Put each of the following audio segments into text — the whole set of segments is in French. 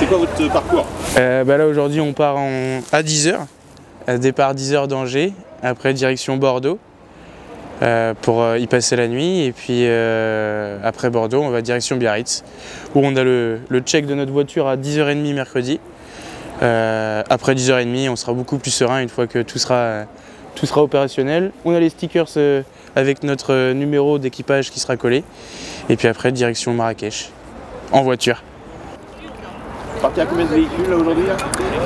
C'est quoi votre parcours? Là aujourd'hui on part à 10h, départ 10h d'Angers, après direction Bordeaux pour y passer la nuit, et puis après Bordeaux on va direction Biarritz où on a le check de notre voiture à 10h30 mercredi. Après 10h30 on sera beaucoup plus serein une fois que tout sera opérationnel. On a les stickers avec notre numéro d'équipage qui sera collé, et puis après direction Marrakech en voiture. Partez à combien de véhicules là aujourd'hui?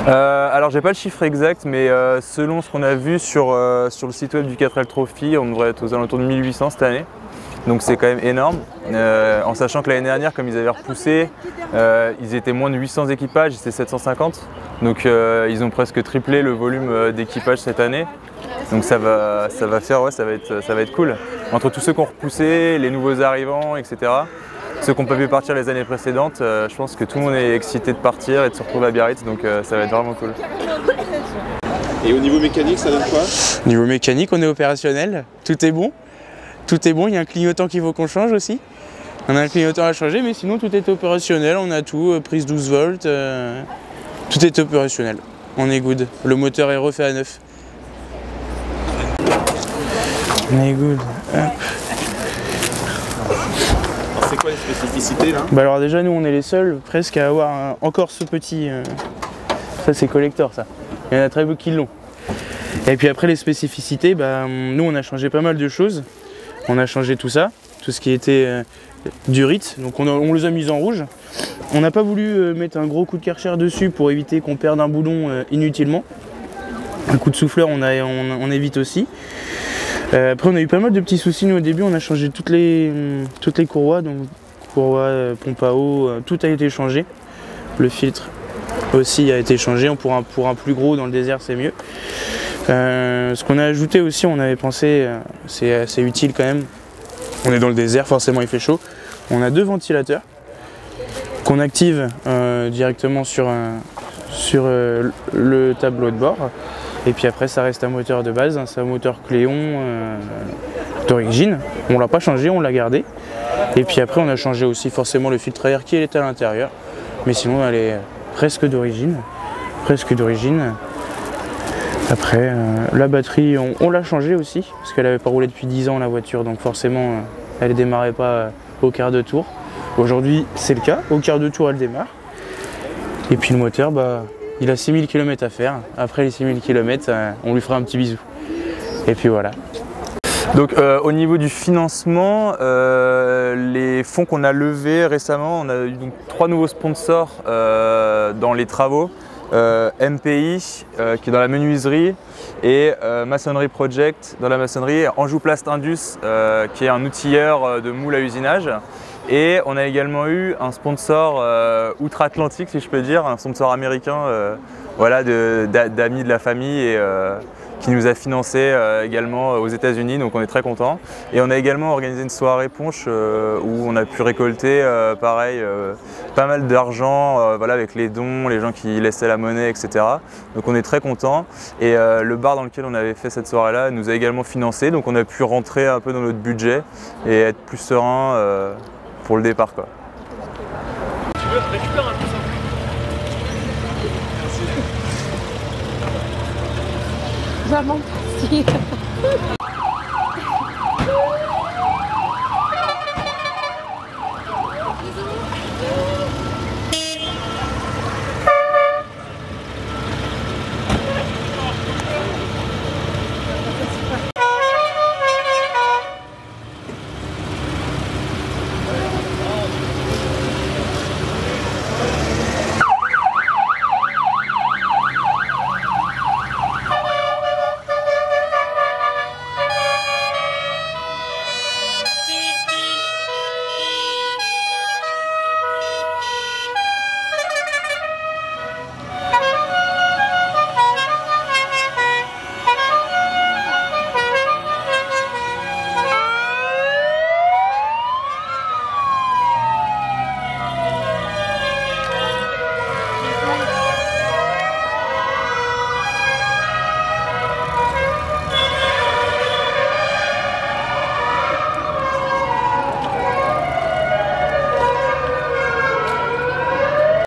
Alors j'ai pas le chiffre exact, mais selon ce qu'on a vu sur le site web du 4L Trophy, on devrait être aux alentours de 1800 cette année. Donc c'est quand même énorme, en sachant que l'année dernière, comme ils avaient repoussé, ils étaient moins de 800 équipages, c'était 750. Donc ils ont presque triplé le volume d'équipage cette année. Donc ça va faire, ouais, ça va être cool. Entre tous ceux qui ont repoussé, les nouveaux arrivants, etc. Ceux qui n'ont pas pu partir les années précédentes, je pense que tout le monde est excité de partir et de se retrouver à Biarritz, donc ça va être vraiment cool. Et au niveau mécanique, ça donne quoi? Niveau mécanique, on est opérationnel, tout est bon. Tout est bon, il y a un clignotant qu'il faut qu'on change aussi. On a un clignotant à changer, mais sinon tout est opérationnel, on a tout, prise 12 volts, tout est opérationnel. On est good. Le moteur est refait à neuf. On est good. Hop. C'est quoi les spécificités là? Alors déjà nous on est les seuls presque à avoir encore ce petit... ça c'est collector ça. Il y en a très peu qui l'ont. Et puis après les spécificités, nous on a changé pas mal de choses. On a changé tout ça, tout ce qui était durite, donc on les a mis en rouge. On n'a pas voulu mettre un gros coup de Karcher dessus pour éviter qu'on perde un boulon inutilement. Un coup de souffleur on évite aussi. Après on a eu pas mal de petits soucis, nous au début on a changé toutes les courroies, donc courroie, pompe à eau, tout a été changé. Le filtre aussi a été changé, pour un plus gros dans le désert c'est mieux. Ce qu'on a ajouté aussi, on avait pensé, c'est assez utile quand même, on est dans le désert, forcément il fait chaud. On a deux ventilateurs qu'on active directement sur le tableau de bord. Et puis après ça reste un moteur de base, c'est un moteur Cléon d'origine. On l'a pas changé, on l'a gardé. Et puis après on a changé aussi forcément le filtre à air qui est à l'intérieur. Mais sinon elle est presque d'origine. Après la batterie on l'a changée aussi, parce qu'elle n'avait pas roulé depuis 10 ans la voiture, donc forcément elle ne démarrait pas au quart de tour. Aujourd'hui c'est le cas, au quart de tour elle démarre. Et puis le moteur, il a 6000 km à faire. Après les 6000 km, on lui fera un petit bisou. Et puis voilà. Donc au niveau du financement, les fonds qu'on a levés récemment, on a eu donc 3 nouveaux sponsors dans les travaux. MPI qui est dans la menuiserie, et Masonnerie Project dans la maçonnerie, Anjouplast Indus qui est un outilleur de moule à usinage. Et on a également eu un sponsor outre-Atlantique, si je peux dire, un sponsor américain, voilà, d'amis de la famille, et qui nous a financé également aux États-Unis, donc on est très contents. Et on a également organisé une soirée punch où on a pu récolter pareil pas mal d'argent, voilà, avec les dons, les gens qui laissaient la monnaie, etc. Donc on est très contents. Et le bar dans lequel on avait fait cette soirée-là nous a également financé, donc on a pu rentrer un peu dans notre budget et être plus serein pour le départ, quoi. Tu veux récupérer un peu ça? Maman, si.